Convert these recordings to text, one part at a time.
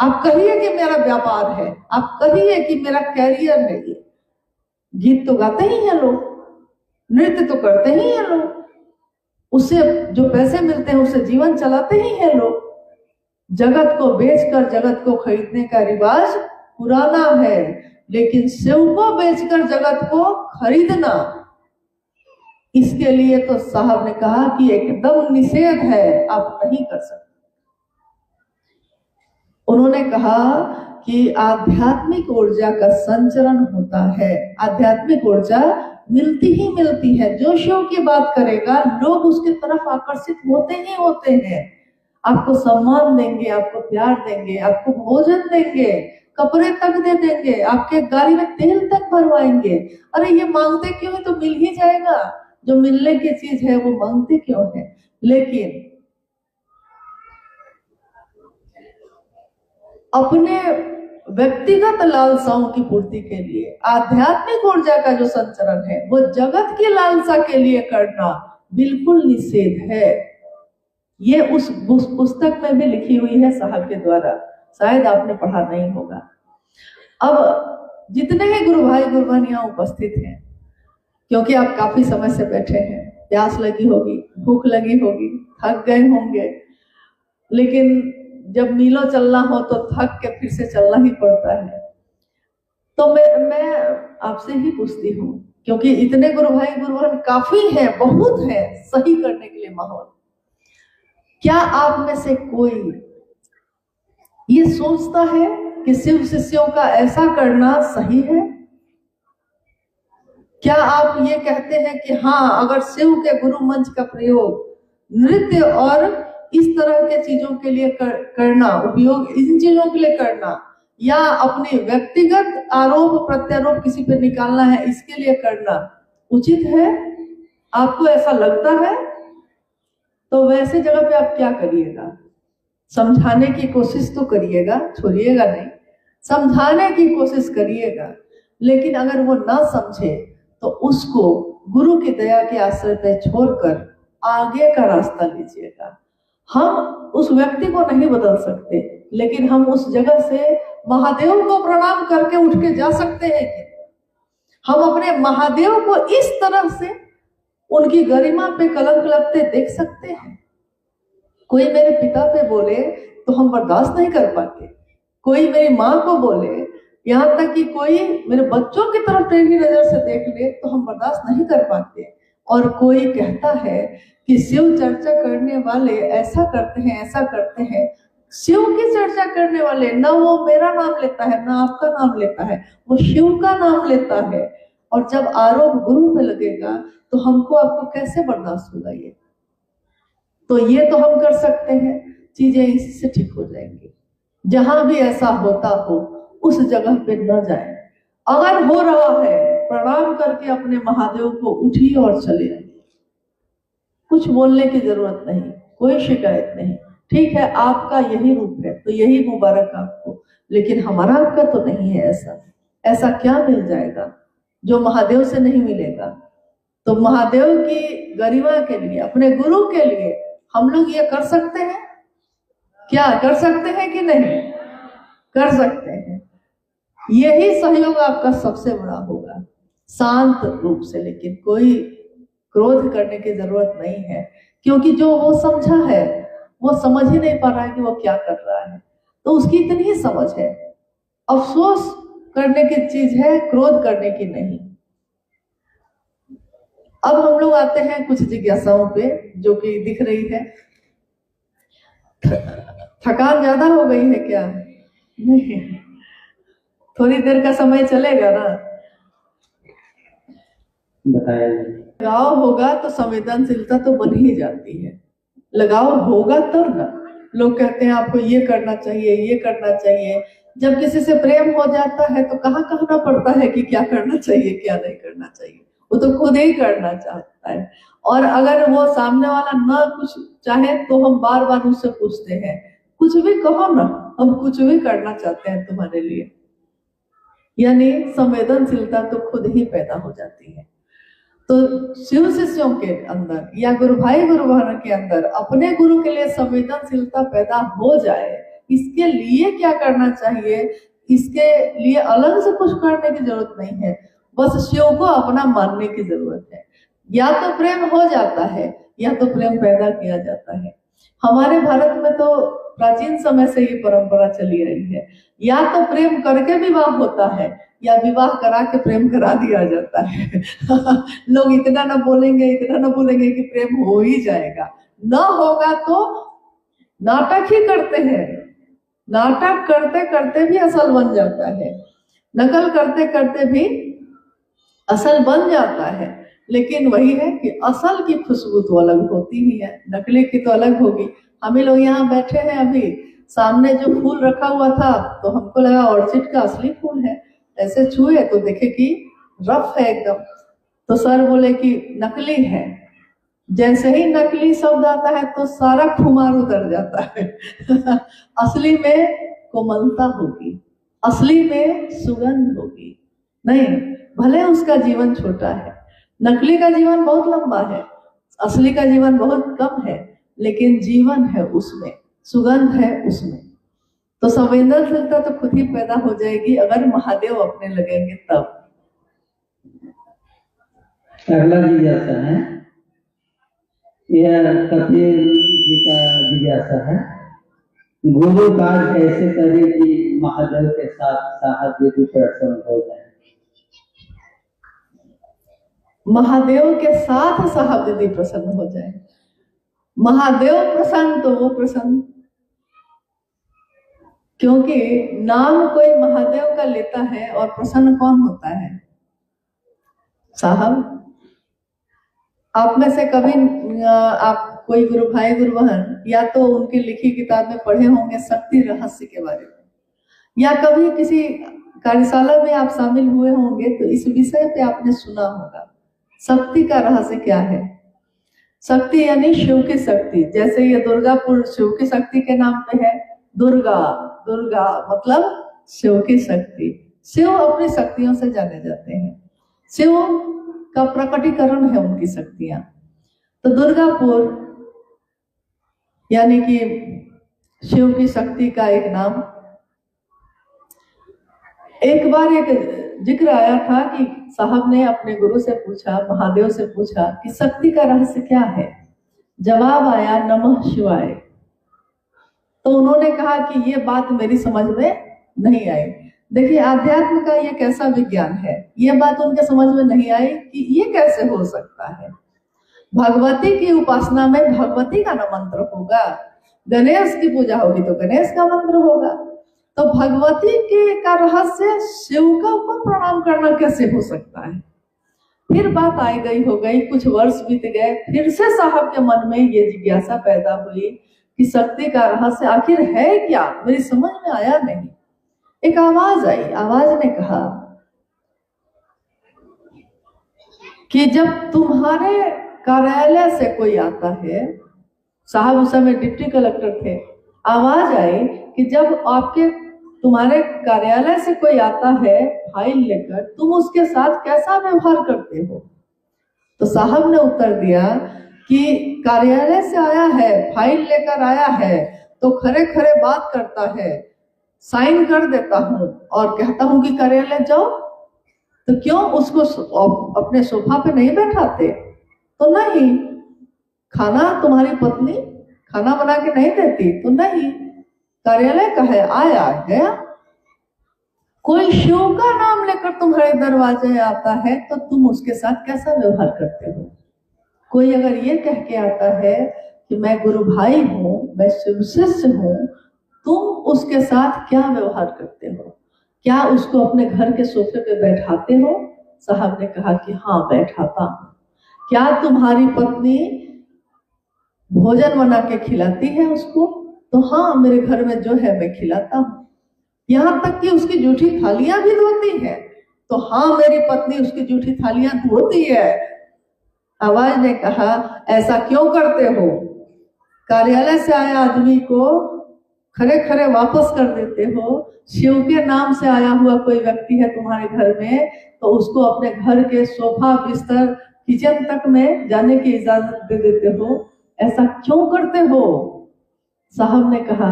आप कहिए कि मेरा व्यापार है, आप कहिए कि मेरा कैरियर है। ये गीत तो गाते ही हैं लोग, नृत्य तो करते ही हैं लोग, उससे जो पैसे मिलते हैं उससे जीवन चलाते ही हैं लोग। जगत को बेचकर जगत को खरीदने का रिवाज पुराना है, लेकिन शिव को बेचकर जगत को खरीदना, इसके लिए तो साहब ने कहा कि एकदम निषेध है, आप नहीं कर सकते। उन्होंने कहा कि आध्यात्मिक ऊर्जा का संचरण होता है, आध्यात्मिक ऊर्जा मिलती ही मिलती है। जो शिव की बात करेगा लोग उसकी तरफ आकर्षित होते ही होते हैं। आपको सम्मान देंगे, आपको प्यार देंगे, आपको भोजन देंगे, कपड़े तक दे देंगे, आपके गाड़ी में तेल तक भरवाएंगे। अरे ये मांगते क्यों है, तो मिल ही जाएगा। जो मिलने की चीज है वो मांगते क्यों है। लेकिन अपने व्यक्तिगत लालसाओं की पूर्ति के लिए आध्यात्मिक ऊर्जा का जो संचरण है वो जगत की लालसा के लिए करना बिल्कुल निषेध है। ये उस पुस्तक में भी लिखी हुई है साहब के द्वारा, शायद आपने पढ़ा नहीं होगा। अब जितने ही गुरु भाई गुरु बहनियां उपस्थित हैं, क्योंकि आप काफी समय से बैठे हैं, प्यास लगी होगी, भूख लगी होगी, थक गए होंगे, लेकिन जब मीलों चलना हो तो थक के फिर से चलना ही पड़ता है। तो मैं आपसे ही पूछती हूँ, क्योंकि इतने गुरु भाई गुरु बहन काफी हैं, बहुत हैं सही करने के लिए माहौल। क्या आप में से कोई ये सोचता है कि शिव शिष्यों का ऐसा करना सही है? क्या आप ये कहते हैं कि हाँ, अगर शिव के गुरु मंच का प्रयोग नृत्य और इस तरह के चीजों के लिए करना, उपयोग इन चीजों के लिए करना, या अपने व्यक्तिगत आरोप प्रत्यारोप किसी पे निकालना है, इसके लिए करना उचित है? आपको ऐसा लगता है? तो वैसे जगह पे आप क्या करिएगा? समझाने की कोशिश तो करिएगा, छोड़िएगा नहीं, समझाने की कोशिश करिएगा। लेकिन अगर वो ना समझे तो उसको गुरु की दया के आश्रय पे छोड़कर आगे का रास्ता लीजिएगा। हम उस व्यक्ति को नहीं बदल सकते, लेकिन हम उस जगह से महादेव को प्रणाम करके उठ के जा सकते हैं। हम अपने महादेव को इस तरह से उनकी गरिमा पे कलंक लगते देख सकते हैं। कोई मेरे पिता पे बोले तो हम बर्दाश्त नहीं कर पाते, कोई मेरी माँ को बोले, यहाँ तक कि कोई मेरे बच्चों की तरफ टेढ़ी नजर से देख ले तो हम बर्दाश्त नहीं कर पाते। और कोई कहता है कि शिव चर्चा करने वाले ऐसा करते हैं, ऐसा करते हैं। शिव की चर्चा करने वाले ना वो मेरा नाम लेता है ना आपका नाम लेता है, वो शिव का नाम लेता है। और जब आरोप गुरु पे लगेगा तो हमको आपको कैसे बर्दाश्त होगा? ये तो हम कर सकते हैं, चीजें इसी से ठीक हो जाएंगी। जहां भी ऐसा होता हो उस जगह पे न जाए। अगर हो रहा है प्रणाम करके अपने महादेव को उठिए और चले आइए, कुछ बोलने की जरूरत नहीं, कोई शिकायत नहीं। ठीक है, आपका यही रूप है तो यही मुबारक आपको, लेकिन हमारा आपका तो नहीं है। ऐसा क्या मिल जाएगा जो महादेव से नहीं मिलेगा? तो महादेव की गरिमा के लिए, अपने गुरु के लिए हम लोग ये कर सकते हैं। क्या कर सकते हैं कि नहीं? कर सकते हैं। यही सहयोग आपका सबसे बड़ा होगा, शांत रूप से। लेकिन कोई क्रोध करने की जरूरत नहीं है, क्योंकि जो वो समझा है वो समझ ही नहीं पा रहा है कि वो क्या कर रहा है, तो उसकी इतनी ही समझ है। अफसोस करने की चीज है, क्रोध करने की नहीं। अब हम लोग आते हैं कुछ जिज्ञासाओं पे जो कि दिख रही है। थकान ज्यादा हो गई है क्या? नहीं, थोड़ी देर का समय चलेगा ना। बताया लगाव होगा तो संवेदनशीलता तो बन ही जाती है। लगाव होगा तब ना। लोग कहते हैं आपको ये करना चाहिए, ये करना चाहिए। जब किसी से प्रेम हो जाता है तो कहाँ कहना पड़ता है कि क्या करना चाहिए क्या नहीं करना चाहिए, वो तो खुद ही करना चाहता है। और अगर वो सामने वाला ना कुछ चाहे तो हम बार बार उससे पूछते हैं, कुछ भी कहो ना, हम कुछ भी करना चाहते हैं तुम्हारे लिए। यानी संवेदनशीलता तो खुद ही पैदा हो जाती है। तो शिव शिष्यों के अंदर या गुरु भाई गुरु बहन के अंदर अपने गुरु के लिए संवेदनशीलता पैदा हो जाए इसके लिए क्या करना चाहिए, इसके लिए अलग से कुछ करने की जरूरत नहीं है, बस शिव को अपना मानने की जरूरत है। या तो प्रेम हो जाता है या तो प्रेम पैदा किया जाता है। हमारे भारत में तो प्राचीन समय से ये परंपरा चली रही है, या तो प्रेम करके विवाह होता है या विवाह करा के प्रेम करा दिया जाता है। लोग इतना ना बोलेंगे कि प्रेम हो ही जाएगा, ना होगा तो नाटक ही करते हैं। नाटक करते करते भी असल बन जाता है, नकल करते करते भी असल बन जाता है। लेकिन वही है कि असल की खुशबू तो अलग होती ही है, नकली की तो अलग होगी। हम लोग यहाँ बैठे हैं, अभी सामने जो फूल रखा हुआ था तो हमको लगा ऑर्चिड का असली फूल है, ऐसे छुए तो देखे कि रफ है एकदम, तो सर बोले कि नकली है। जैसे ही नकली शब्द आता है तो सारा खुमार उतर जाता है। असली में कोमलता होगी, असली में सुगंध होगी। नहीं, भले उसका जीवन छोटा है, नकली का जीवन बहुत लंबा है, असली का जीवन बहुत कम है, लेकिन जीवन है उसमें, सुगंध है उसमें। तो संवेदनशीलता तो खुद ही पैदा हो जाएगी अगर महादेव अपने लगेंगे तब। अगला जिज्ञासा है, यह कपिल जी का जिज्ञासा है, गुरु कार्य ऐसे करे कि महादेव के साथ साहब यदि प्रसन्न हो जाए। महादेव के साथ साहब यदि प्रसन्न हो जाए, महादेव प्रसन्न तो वो प्रसन्न, क्योंकि नाम कोई महादेव का लेता है और प्रसन्न कौन होता है? साहब। आप में से कभी आप कोई गुरु भाई गुरु बहन या तो उनकी लिखी किताब में पढ़े होंगे शक्ति रहस्य के बारे में, या कभी किसी कार्यशाला में आप शामिल हुए होंगे तो इस विषय पे आपने सुना होगा। शक्ति का रहस्य क्या है? शक्ति यानी शिव की शक्ति। जैसे ये दुर्गापुर शिव की शक्ति के नाम पे है, दुर्गा, दुर्गा मतलब शिव की शक्ति। शिव अपनी शक्तियों से जाने जाते हैं, शिव का प्रकटीकरण है उनकी शक्तियां। तो दुर्गापुर यानी कि शिव की शक्ति का एक नाम। एक बार एक जिक्र आया था कि साहब ने अपने गुरु से पूछा, महादेव से पूछा कि शक्ति का रहस्य क्या है? जवाब आया नमः शिवाय। तो उन्होंने कहा कि ये बात मेरी समझ में नहीं आई। देखिए, आध्यात्म का ये कैसा विज्ञान है, ये बात उनके समझ में नहीं आई कि ये कैसे हो सकता है। भगवती की उपासना में भगवती का ना मंत्र होगा, गणेश की पूजा होगी तो गणेश का मंत्र होगा, तो भगवती के का रहस्य शिव का ऊपर प्रणाम करना कैसे हो सकता है? फिर बात आई गई हो गई, कुछ वर्ष बीत गए, फिर से साहब के मन में ये जिज्ञासा पैदा हुई कि शक्ति का रहस्य आखिर है क्या? मेरी समझ में आया नहीं। एक आवाज आई, आवाज ने कहा कि जब तुम्हारे कार्यालय से कोई आता है, साहब उस समय डिप्टी कलेक्टर थे, आवाज आई कि जब तुम्हारे कार्यालय से कोई आता है फाइल लेकर, तुम उसके साथ कैसा व्यवहार करते हो? तो साहब ने उत्तर दिया कि कार्यालय से आया है, फाइल लेकर आया है तो खरे खरे बात करता है, साइन कर देता हूँ और कहता हूँ कि कार्यालय जाओ। तो क्यों उसको अपने सोफा पे नहीं बैठाते? तो नहीं। खाना तुम्हारी पत्नी खाना बना के नहीं देती? तो नहीं। कार्यालय का है, आया गया। कोई शिव का नाम लेकर तुम्हारे दरवाजे आता है तो तुम उसके साथ कैसा व्यवहार करते हो? कोई अगर ये कह के आता है कि मैं गुरु भाई हूँ, मैं शिव शिष्य हूँ, तुम उसके साथ क्या व्यवहार करते हो? क्या उसको अपने घर के सोफे पे बैठाते हो? साहब ने कहा कि हाँ, बैठाता हूँ। क्या तुम्हारी पत्नी भोजन बना के खिलाती है उसको? तो हाँ, मेरे घर में जो है मैं खिलाता हूँ। यहाँ तक कि उसकी जूठी थालियां भी धोती है। तो हाँ, मेरी पत्नी उसकी जूठी थालियां धोती है। आवाज ने कहा, ऐसा क्यों करते हो? कार्यालय से आया आदमी को खरे खरे वापस कर देते हो। शिव के नाम से आया हुआ कोई व्यक्ति है तुम्हारे घर में तो उसको अपने घर के सोफा, बिस्तर, किचन तक में जाने की इजाजत दे देते हो। ऐसा क्यों करते हो? साहब ने कहा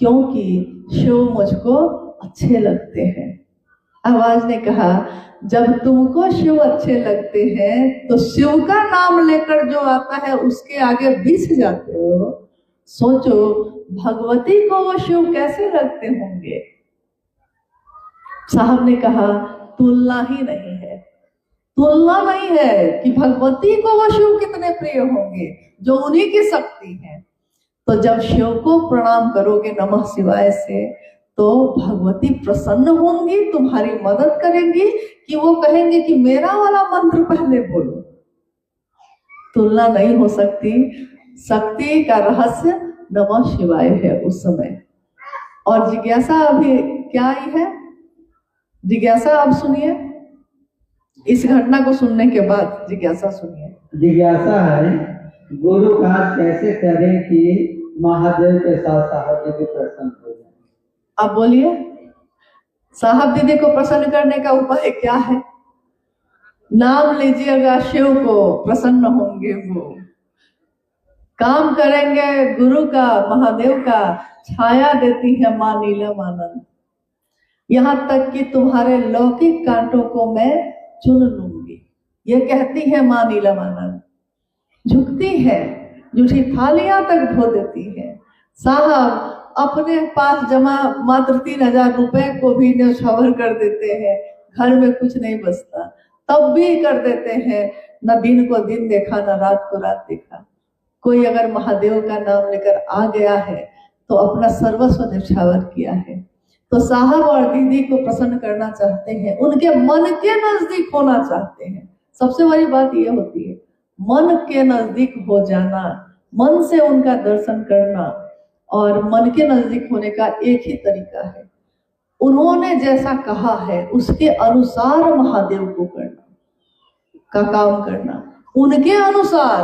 क्योंकि शिव मुझको अच्छे लगते हैं। आवाज ने कहा, जब तुमको शिव अच्छे लगते हैं तो शिव का नाम लेकर जो आता है उसके आगे बिछ जाते हो। सोचो भगवती को वो शिव कैसे लगते होंगे। साहब ने कहा, तुलना ही नहीं है, तुलना नहीं है कि भगवती को वो शिव कितने प्रिय होंगे जो उन्हीं की शक्ति है। तो जब शिव को प्रणाम करोगे नमः शिवाय से तो भगवती प्रसन्न होंगी, तुम्हारी मदद करेंगी कि वो कहेंगे कि मेरा वाला मंत्र पहले बोलो। तुलना नहीं हो सकती। शक्ति का रहस्य नमः शिवाय है उस समय। और जिज्ञासा अभी क्या आई है, जिज्ञासा आप सुनिए। इस घटना को सुनने के बाद जिज्ञासा सुनिए। जिज्ञासा है, गुरु कार्य कैसे करें कि महादेव के साथ साहब जी प्रसन्न हो जाए। आप बोलिए, साहब दीदी को प्रसन्न करने का उपाय क्या है? नाम लीजिएगा, शिव को प्रसन्न होंगे वो। काम करेंगे गुरु का, महादेव का, छाया देती है मां नीलमानंद। यहाँ तक कि तुम्हारे लौकिक कांटों को मैं चुन लूंगी, ये कहती है मां नीलमानंद। झुकती है, जूठी थालियां तक धो देती है। साहब अपने पास जमा मात्र 3000 रुपए को भी न्यौछावर कर देते हैं, घर में कुछ नहीं बचता तब भी कर देते हैं। न दिन को दिन देखा, न रात को रात देखा। कोई अगर महादेव का नाम लेकर आ गया है तो अपना सर्वस्व न्यौछावर किया है। तो साहब और दीदी को प्रसन्न करना चाहते हैं, उनके मन के नजदीक होना चाहते हैं। सबसे बड़ी बात यह होती है मन के नजदीक हो जाना, मन से उनका दर्शन करना। और मन के नजदीक होने का एक ही तरीका है, उन्होंने जैसा कहा है उसके अनुसार महादेव को करना का काम करना, उनके अनुसार,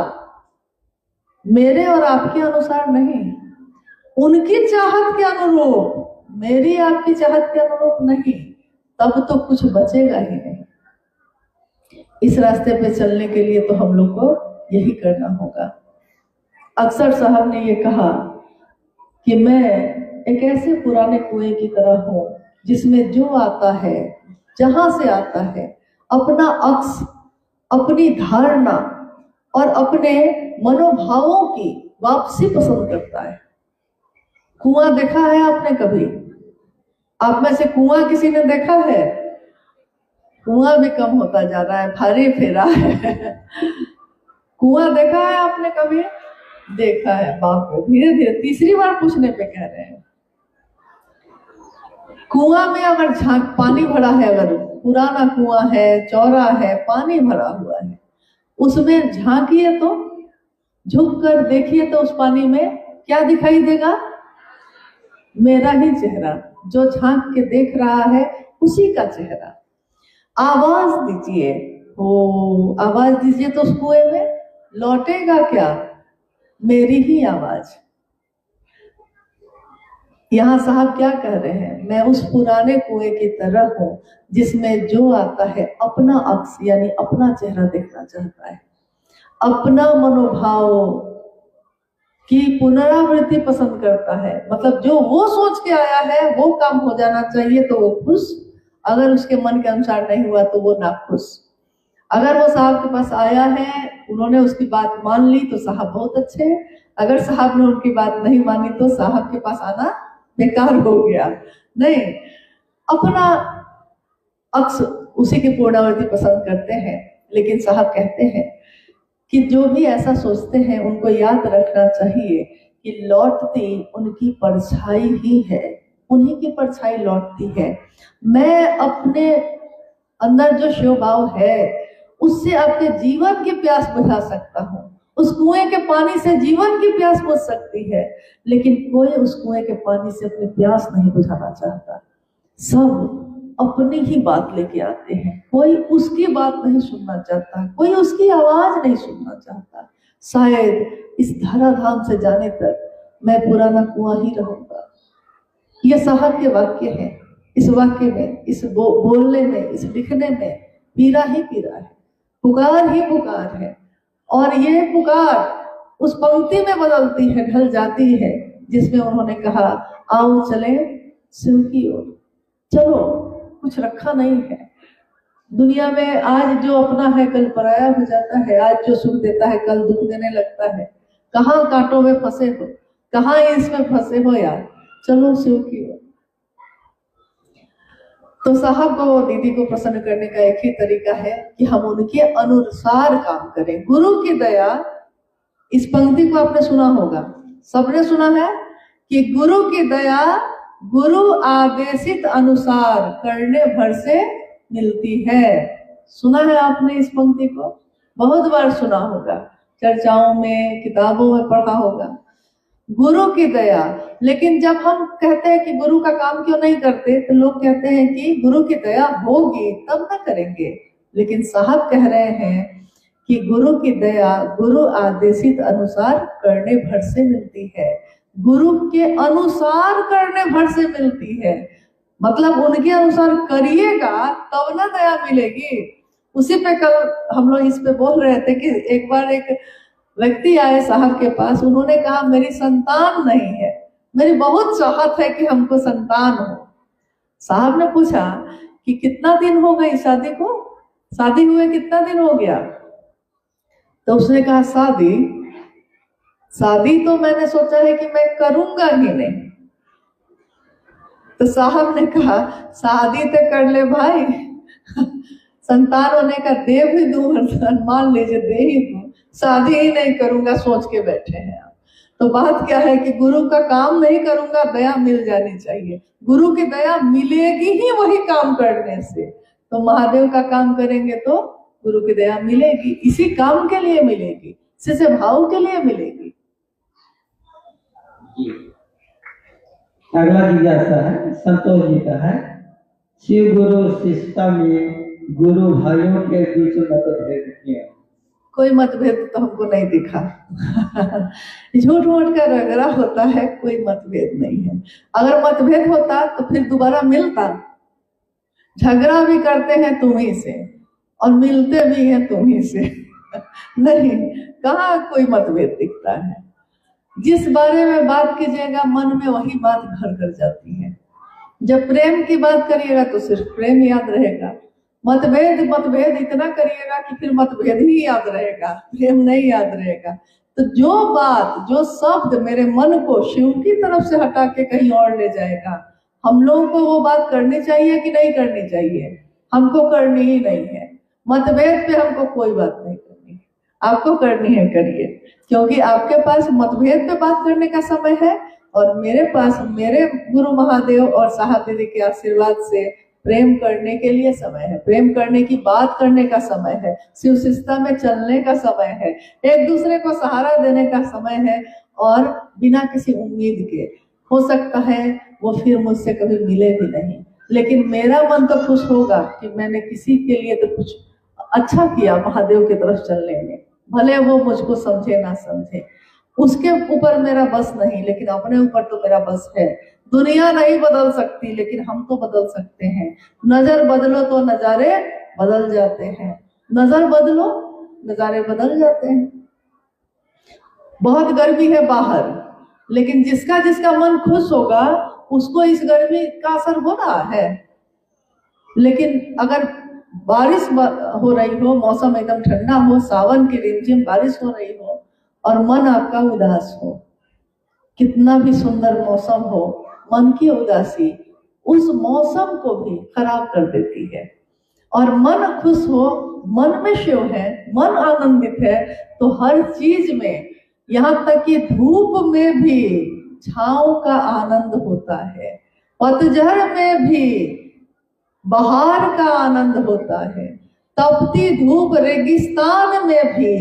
मेरे और आपके अनुसार नहीं, उनकी चाहत के अनुरूप, मेरी आपकी चाहत के अनुरूप नहीं, तब तो कुछ बचेगा ही नहीं। इस रास्ते पे चलने के लिए तो हम लोग को यही करना होगा। अक्सर साहब ने ये कहा कि मैं एक ऐसे पुराने कुएं की तरह हूं जिसमें जो आता है, जहां से आता है, अपना अक्स, अपनी धारणा और अपने मनोभावों की वापसी पसंद करता है। कुआं देखा है आपने कभी? आप में से कुआं किसी ने देखा है? कुआं भी कम होता जा रहा है, भारी फेरा है। कुआं देखा है आपने कभी? देखा है। बाप रे, धीरे धीरे तीसरी बार पूछने पे कह रहे हैं। कुआं में अगर झांक पानी भरा है, अगर पुराना कुआं है, चौड़ा है, पानी भरा हुआ है, उसमें झांकिए तो, झुक कर देखिए तो उस पानी में क्या दिखाई देगा? मेरा ही चेहरा, जो झांक के देख रहा है उसी का चेहरा। आवाज दीजिए, ओ आवाज दीजिए तो उस कुएं में लौटेगा क्या? मेरी ही आवाज। यहाँ साहब क्या कह रहे हैं? मैं उस पुराने कुएं की तरह हूं जिसमें जो आता है अपना अक्स यानी अपना चेहरा देखना चाहता है, अपना मनोभाव की पुनरावृत्ति पसंद करता है। मतलब जो वो सोच के आया है वो काम हो जाना चाहिए तो वो खुश, अगर उसके मन के अनुसार नहीं हुआ तो वो नाखुश। अगर वो साहब के पास आया है, उन्होंने उसकी बात मान ली तो साहब बहुत अच्छे हैं, अगर साहब ने उनकी बात नहीं मानी तो साहब के पास आना बेकार हो गया। नहीं, अपना अक्स उसी की पूर्णावृत्ति पसंद करते हैं। लेकिन साहब कहते हैं कि जो भी ऐसा सोचते हैं उनको याद रखना चाहिए कि लौटती उनकी परछाई ही है, उन्हीं की परछाई लौटती है। मैं अपने अंदर जो शिव भाव है उससे आपके जीवन की प्यास बुझा सकता हूँ, उस कुएं के पानी से जीवन की प्यास बुझ सकती है, लेकिन कोई उस कुएं के पानी से अपनी प्यास नहीं बुझाना चाहता। सब अपनी ही बात लेके आते हैं, कोई उसकी बात नहीं सुनना चाहता, कोई उसकी आवाज नहीं सुनना चाहता। शायद इस धराधाम से जाने तक मैं पुराना कुआं ही रहूंगा। ये साहब के वाक्य है। इस वाक्य में, इस बोलने में, इस लिखने में पीरा ही पीरा है, पुकार ही पुकार है। और ये पुकार उस पंक्ति में बदलती है, ढल जाती है जिसमें उन्होंने कहा आओ चले शिव की ओर, चलो कुछ रखा नहीं है दुनिया में। आज जो अपना है कल पराया हो जाता है, आज जो सुख देता है कल दुख देने लगता है। कहाँ कांटों में फंसे हो, कहाँ इसमें फंसे हो यार, चलो शिव की ओर। तो साहब को दीदी को प्रसन्न करने का एक ही तरीका है कि हम उनके अनुसार काम करें। गुरु की दया, इस पंक्ति को आपने सुना होगा, सबने सुना है कि गुरु की दया गुरु आदेशित अनुसार करने भर से मिलती है। सुना है आपने इस पंक्ति को, बहुत बार सुना होगा, चर्चाओं में, किताबों में पढ़ा होगा, गुरु की दया। लेकिन जब हम कहते हैं कि गुरु का काम क्यों नहीं करते, तो लोग कहते हैं कि गुरु की दया होगी तब ना करेंगे। लेकिन साहब कह रहे हैं कि गुरु की दया गुरु आदेशित अनुसार करने भर से मिलती है। गुरु के अनुसार करने भर से मिलती है, मतलब उनके अनुसार करिएगा तब ना दया मिलेगी। उसी पे कल हम लोग इस पे बोल रहे थे कि एक बार एक व्यक्ति आए साहब के पास, उन्होंने कहा मेरी संतान नहीं है, मेरी बहुत चाहत है कि हमको संतान हो। साहब ने पूछा कि कितना दिन हो गई शादी को, शादी हुए कितना दिन हो गया? तो उसने कहा शादी तो मैंने सोचा है कि मैं करूंगा ही नहीं। तो साहब ने कहा शादी तो कर ले भाई, संतान होने का दे भी दूं, मान लीजिए दे ही दूं, शादी ही नहीं करूंगा सोच के बैठे हैं आप। तो बात क्या है कि गुरु का काम नहीं करूंगा, दया मिल जानी चाहिए। गुरु की दया मिलेगी ही वही काम करने से। तो महादेव का काम करेंगे तो गुरु की दया मिलेगी, इसी काम के लिए मिलेगी, इसी भाव के लिए मिलेगी। अगला जिज्ञासा है संतोष जी का है, शिव गुरु शिष्टा में गुरु भाइयों के बीच मतभेद क्यों? कोई मतभेद तो हमको नहीं दिखा। झूठ मूठ का रगड़ा होता है, कोई मतभेद नहीं है। अगर मतभेद होता तो फिर दोबारा मिलता। झगड़ा भी करते हैं तुम्ही से और मिलते भी हैं तुम्ही से। नहीं, कहाँ कोई मतभेद दिखता है। जिस बारे में बात कीजिएगा मन में वही बात घर कर जाती है। जब प्रेम की बात करिएगा तो सिर्फ प्रेम याद रहेगा, मतभेद इतना करिएगा कि फिर मतभेद ही याद रहेगा, प्रेम नहीं याद रहेगा। तो जो बात, जो शब्द मेरे मन को शिव की तरफ से हटा के कहीं और ले जाएगा, हम लोगों को वो बात करनी चाहिए कि नहीं करनी चाहिए? हमको करनी ही नहीं है। मतभेद पे हमको कोई बात नहीं करनी है, आपको करनी है करिए, क्योंकि आपके पास मतभेद पे बात करने का समय है और मेरे पास मेरे गुरु महादेव और साहब दीदी के आशीर्वाद से प्रेम करने के लिए समय है, प्रेम करने की बात करने का समय है, शिव शिष्टा में चलने का समय है, एक दूसरे को सहारा देने का समय है। और बिना किसी उम्मीद के, हो सकता है वो फिर मुझसे कभी मिले भी नहीं, लेकिन मेरा मन तो खुश होगा कि मैंने किसी के लिए तो कुछ अच्छा किया महादेव की तरफ चलने में। भले वो मुझको समझे ना समझे, उसके ऊपर मेरा बस नहीं, लेकिन अपने ऊपर तो मेरा बस है। दुनिया नहीं बदल सकती, लेकिन हम तो बदल सकते हैं। नजर बदलो तो नजारे बदल जाते हैं, नजर बदलो नजारे बदल जाते हैं। बहुत गर्मी है बाहर, लेकिन जिसका जिसका मन खुश होगा उसको इस गर्मी का असर हो रहा है। लेकिन अगर बारिश हो रही हो, मौसम एकदम ठंडा हो, सावन की रिमझिम बारिश हो रही हो और मन आपका उदास हो, कितना भी सुंदर मौसम हो, मन की उदासी उस मौसम को भी खराब कर देती है। और मन खुश हो, मन में शिव है, मन आनंदित है, तो हर चीज में, यहाँ तक कि धूप में भी छांव का आनंद होता है, पतझड़ में भी बहार का आनंद होता है, तपती धूप रेगिस्तान में भी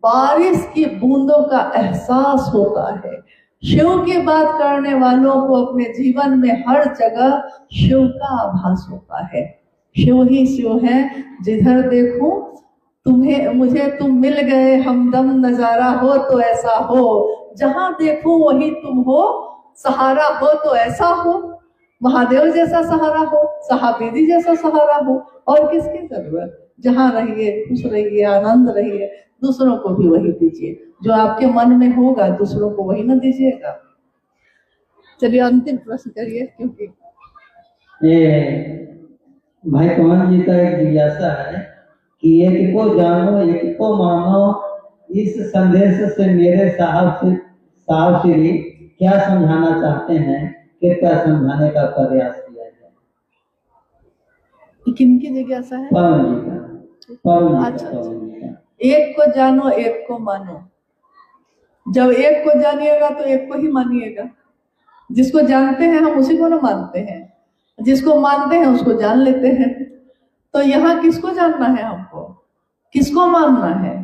बारिश की बूंदों का एहसास होता है। शिव की बात करने वालों को अपने जीवन में हर जगह शिव का आभास होता है। शिव ही शिव है, जिधर देखूं तुम्हें मुझे तुम मिल गए, हमदम नजारा हो तो ऐसा हो, जहां देखूं वही तुम हो, सहारा हो तो ऐसा हो, महादेव जैसा सहारा हो, साहब दीदी जैसा सहारा हो, और किसकी जरूरत? जहां रहिए, खुश रहिए, आनंद रहिए, दूसरों को भी वही दीजिए। जो आपके मन में होगा दूसरों को वही ना दीजिएगा। चलिए अंतिम प्रश्न करिए, क्योंकि ये भाई पवन जी का एक जिज्ञासा है कि एक को जानो एक को मानो, इस संदेश से मेरे साहब श्री क्या समझाना चाहते हैं, कृपया समझाने का प्रयास किया जाए। किनकी जिज्ञासा है? पवन जी का। पवन जी अच्छा, का, पवन जी का। एक को जानो एक को मानो। जब एक को जानिएगा तो एक को ही मानिएगा। जिसको जानते हैं हम उसी को ना मानते हैं, जिसको मानते हैं उसको जान लेते हैं। तो यहाँ किसको जानना है हमको, किसको मानना है?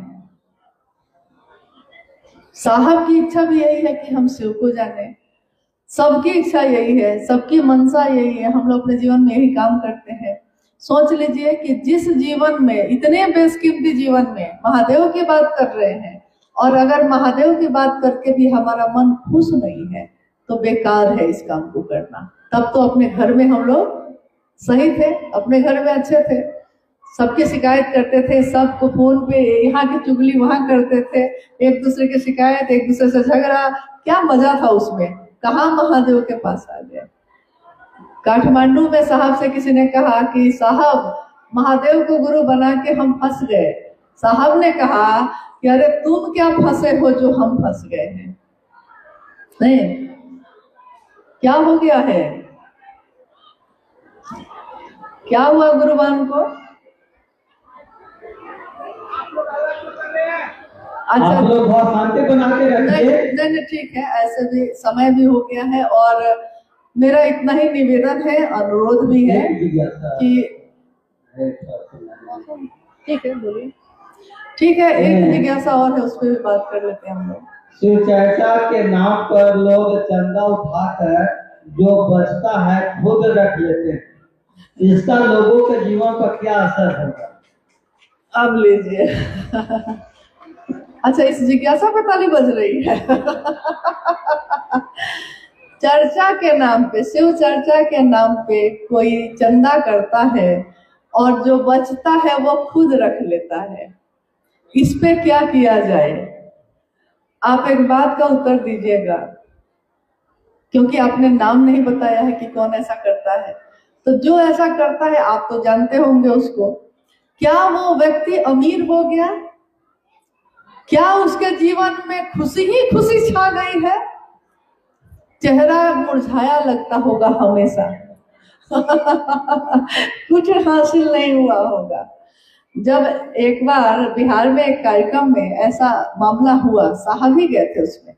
साहब की इच्छा भी यही है कि हम शिव को जाने, सबकी इच्छा यही है, सबकी मनसा यही है। हम लोग अपने जीवन में यही काम करते हैं। सोच लीजिए कि जिस जीवन में, इतने बेशकीमती जीवन में महादेव की बात कर रहे हैं, और अगर महादेव की बात करके भी हमारा मन खुश नहीं है तो बेकार है इस काम को करना। तब तो अपने घर में हम लोग सही थे, अपने घर में अच्छे थे, सबकी शिकायत करते थे, सबको फोन पे यहाँ की चुगली वहां करते थे, एक दूसरे की शिकायत, एक दूसरे से झगड़ा, क्या मजा था उसमें। कहाँ महादेव के पास आ गए। काठमांडू में साहब से किसी ने कहा कि साहब महादेव को गुरु बना के हम फंस गए। साहब ने कहा कि अरे तुम क्या फंसे हो जो हम फंस गए हैं। नहीं, क्या हो गया है, क्या हुआ गुरुवान को? अच्छा, आप लोग बहुत शांति बना के रखिए। नहीं ठीक है, ऐसे भी समय भी हो गया है, और मेरा इतना ही निवेदन है, अनुरोध भी है कि ठीक है, बोलिए। ठीक है, एक जिज्ञासा और है, उस पर भी बात कर लेते हैं हम लोग। शिव चर्चा के नाम पर लोग चंदा उठाकर जो बचता है खुद रख लेते हैं, इसका लोगों के जीवन पर क्या असर होगा? अब लीजिए। अच्छा, इस जिज्ञासा पे ताली बज रही है। चर्चा के नाम पे, शिव चर्चा के नाम पे कोई चंदा करता है और जो बचता है वो खुद रख लेता है, इस पे क्या किया जाए? आप एक बात का उत्तर दीजिएगा, क्योंकि आपने नाम नहीं बताया है कि कौन ऐसा करता है। तो जो ऐसा करता है आप तो जानते होंगे उसको। क्या वो व्यक्ति अमीर हो गया? क्या उसके जीवन में खुशी ही खुशी छा गई है? चेहरा मुरझाया लगता होगा हमेशा। कुछ हासिल नहीं हुआ होगा। जब एक बार बिहार में एक कार्यक्रम में ऐसा मामला हुआ, साहब ही गए थे उसमें।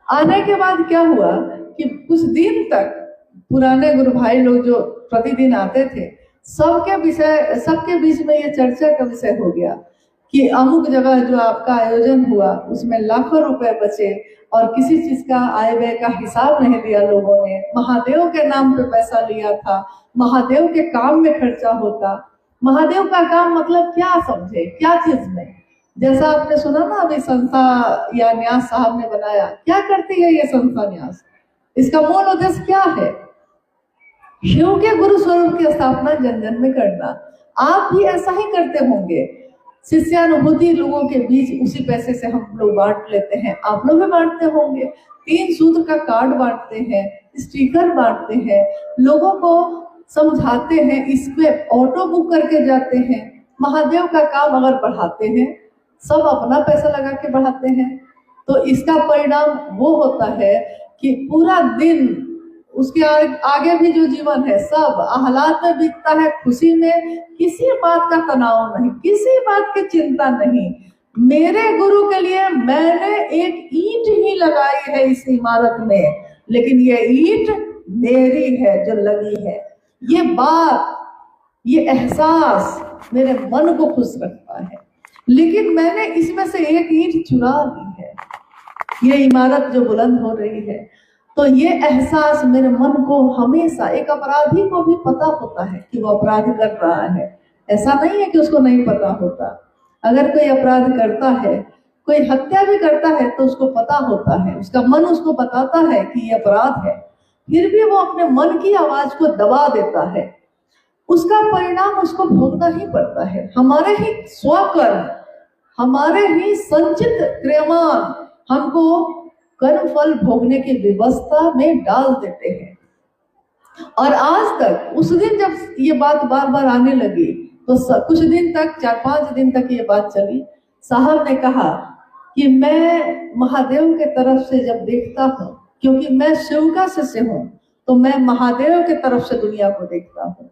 आने के बाद क्या हुआ कि कुछ दिन तक पुराने गुरु भाई लोग जो प्रतिदिन आते थे, सबके बीच में ये चर्चा का विषय हो गया कि अमुक जगह जो आपका आयोजन हुआ उसमें लाखों रुपए बचे और किसी चीज का आय व्यय का हिसाब नहीं दिया लोगों ने, महादेव के नाम पे पैसा लिया था, महादेव के काम में खर्चा होता। महादेव का काम मतलब क्या समझे, क्या चीज में? जैसा आपने सुना ना अभी संस्था या न्यास साहब ने बनाया, क्या करती है ये संस्था न्यास? इसका मूल उद्देश्य क्या है? शिव के गुरु स्वरूप की स्थापना जन जन में करना। आप भी ऐसा ही करते होंगे। शिष्यानुभूति लोगों के बीच उसी पैसे से हम लोग बांट लेते हैं, आप लोग भी बांटते होंगे। 3 सूत्र का कार्ड बांटते हैं, स्टिकर बांटते हैं, लोगों को समझाते हैं, इस पे ऑटो बुक करके जाते हैं। महादेव का काम अगर बढ़ाते हैं, सब अपना पैसा लगा के बढ़ाते हैं, तो इसका परिणाम वो होता है कि पूरा दिन उसके आगे भी जो जीवन है सब आह्लाद में बीतता है, खुशी में, किसी बात का तनाव नहीं, किसी बात की चिंता नहीं। मेरे गुरु के लिए मैंने एक ईंट ही लगाई है इस इमारत में, लेकिन ये ईंट मेरी है जो लगी है। ये बात, ये एहसास मेरे मन को खुश रखता है, लेकिन मैंने इसमें से एक ईंट चुरा ली है, ये इमारत जो बुलंद हो रही है। तो ये एहसास मेरे मन को हमेशा, एक अपराधी को भी पता होता है कि वो अपराध कर रहा है, ऐसा नहीं है कि उसको नहीं पता होता। अगर कोई अपराध करता है, कोई हत्या भी करता है, तो उसको पता होता है, उसका मन उसको बताता है कि ये अपराध है, फिर भी वो अपने मन की आवाज को दबा देता है। उसका परिणाम उसको भोगना ही पड़ता है। हमारे ही स्वकर्म, हमारे ही संचित क्रियमान हमको कर्म फल भोगने की व्यवस्था में डाल देते हैं। और आज तक उस दिन जब ये बात बार बार आने लगी तो कुछ दिन तक, 4-5 दिन तक ये बात चली। साहब ने कहा कि मैं महादेव के तरफ से जब देखता हूँ, क्योंकि मैं शिव का शिष्य हूँ, तो मैं महादेव के तरफ से दुनिया को देखता हूँ।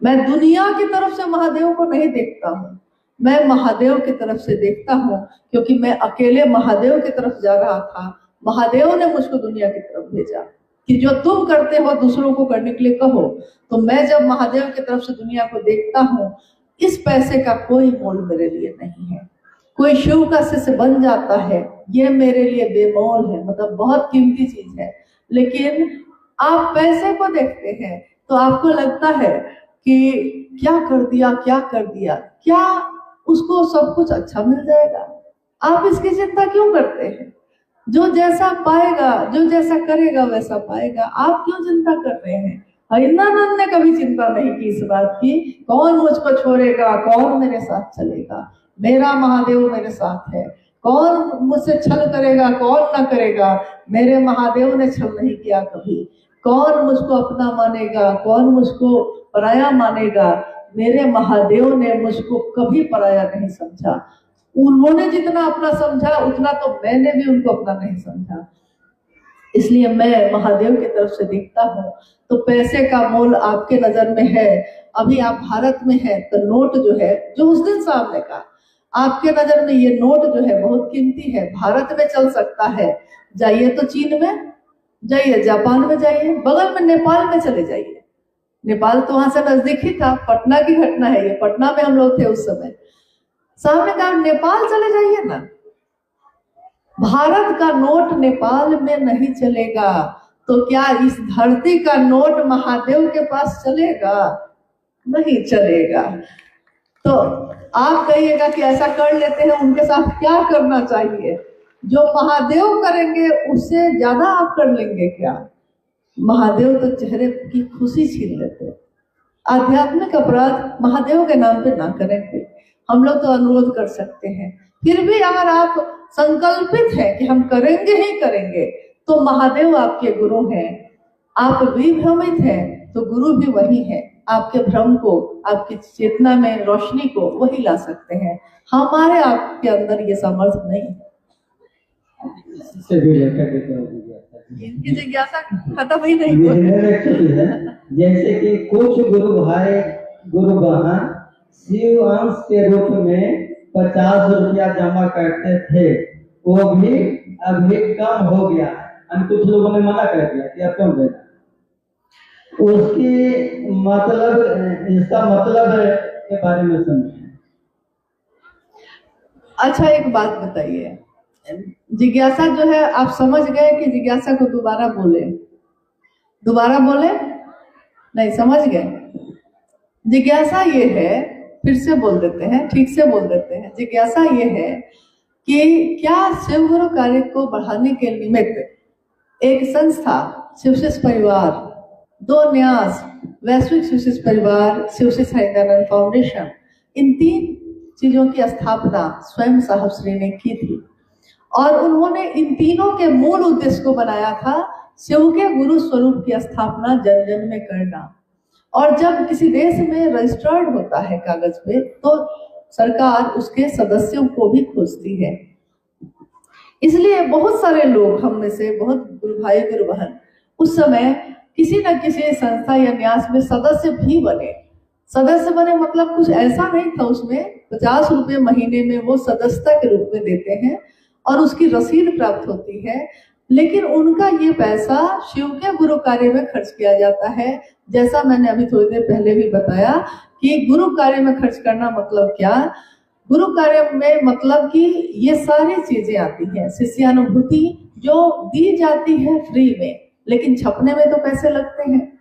मैं दुनिया की तरफ से महादेव को नहीं देखता हूँ, मैं महादेव की तरफ से देखता हूँ, क्योंकि मैं अकेले महादेव की तरफ जा रहा था। महादेव ने मुझको दुनिया की तरफ भेजा कि जो तुम करते हो दूसरों को करने के लिए कहो। तो मैं जब महादेव की तरफ से दुनिया को देखता हूँ, इस पैसे का कोई मोल मेरे लिए नहीं है। कोई शिव का शिष्य बन जाता है, ये मेरे लिए बेमोल है, मतलब बहुत कीमती चीज है। लेकिन आप पैसे को देखते हैं तो आपको लगता है कि क्या कर दिया, क्या कर दिया, क्या उसको सब कुछ अच्छा मिल जाएगा। आप इसकी चिंता क्यों करते हैं? जो जैसा पाएगा, जो जैसा करेगा वैसा पाएगा। आप क्यों चिंता कर रहे हैं? हरिनानंद ने कभी चिंता नहीं की इस बात की, कौन मुझको छोड़ेगा, कौन मेरे साथ चलेगा। मेरा महादेव मेरे साथ है, कौन मुझसे छल करेगा, कौन ना करेगा। मेरे महादेव ने छल नहीं किया कभी। कौन मुझको अपना मानेगा, कौन मुझको पराया मानेगा। मेरे महादेव ने मुझको कभी पराया नहीं समझा। उन्होंने जितना अपना समझा उतना तो मैंने भी उनको अपना नहीं समझा। इसलिए मैं महादेव की तरफ से देखता हूँ। तो पैसे का मोल आपके नजर में है। अभी आप भारत में है तो नोट जो है, जो उस दिन साहब ने कहा, आपके नजर में ये नोट जो है बहुत कीमती है, भारत में चल सकता है। जाइए तो चीन में जाइए, जापान में जाइए, बगल में नेपाल में चले जाइए। नेपाल तो वहां से नजदीक ही था, पटना की घटना है ये, पटना में हम लोग थे उस समय। साहब ने कहा नेपाल चले जाइए ना, भारत का नोट नेपाल में नहीं चलेगा, तो क्या इस धरती का नोट महादेव के पास चलेगा? नहीं चलेगा। तो आप कहिएगा कि ऐसा कर लेते हैं, उनके साथ क्या करना चाहिए? जो महादेव करेंगे उससे ज्यादा आप कर लेंगे क्या? महादेव तो चेहरे की खुशी छीन लेते हैं। आध्यात्मिक अपराध महादेव के नाम पे ना करें कोई। हम लोग तो अनुरोध कर सकते हैं, फिर भी अगर आप संकल्पित हैं कि हम करेंगे ही करेंगे, तो महादेव आपके गुरु हैं। आप भी भ्रमित हैं तो गुरु भी वही है। आपके भ्रम को, आपकी चेतना में रोशनी को वही ला सकते हैं। हमारे आपके अंदर ये सामर्थ्य नहीं है। इससे भी लेकर इनकी जिज्ञासा खत्म ही नहीं होती है। जैसे कि कुछ गुरु भाई, गुरु बहन शिव अंश के रूप में 50 रुपया जमा करते थे, वो भी अभी कम हो गया। कुछ लोगों ने मना कर दिया कि अब कम देना। उसकी मतलब, इसका मतलब के बारे में समझें। अच्छा, एक बात बताइए, जिज्ञासा जो है आप समझ गए कि जिज्ञासा को दोबारा बोले? दोबारा बोले? नहीं समझ गए? जिज्ञासा ये है, फिर से बोल देते हैं, ठीक से बोल देते हैं। जिज्ञासा ये है कि क्या शिव गुरु कार्य को बढ़ाने के निमित्त एक संस्था, शिवशिष्य परिवार, 2 न्यास, वैश्विक शिवशिष्य परिवार, शिवशिष्य हरिनारायण फाउंडेशन, इन 3 चीजों की स्थापना स्वयं साहब श्री ने की थी। और उन्होंने इन तीनों के मूल उद्देश्य को बनाया था, शिव के गुरु स्वरूप की स्थापना जन जन में करना। और जब किसी देश में रजिस्टर्ड होता है कागज पे, तो सरकार उसके सदस्यों को भी खोजती है। इसलिए बहुत सारे लोग, हम में से बहुत गुरु भाई गुरु बहन, उस समय किसी न किसी संस्था या न्यास में सदस्य भी बने। सदस्य बने मतलब कुछ ऐसा नहीं था, उसमें 50 रुपये महीने में वो सदस्यता के रूप में देते हैं और उसकी रसीद प्राप्त होती है। लेकिन उनका ये पैसा शिव के गुरु कार्य में खर्च किया जाता है। जैसा मैंने अभी थोड़ी देर पहले भी बताया कि गुरु कार्य में खर्च करना मतलब क्या? गुरु कार्य में मतलब कि ये सारी चीजें आती हैं। शिष्यानुभूति जो दी जाती है फ्री में, लेकिन छपने में तो पैसे लगते हैं।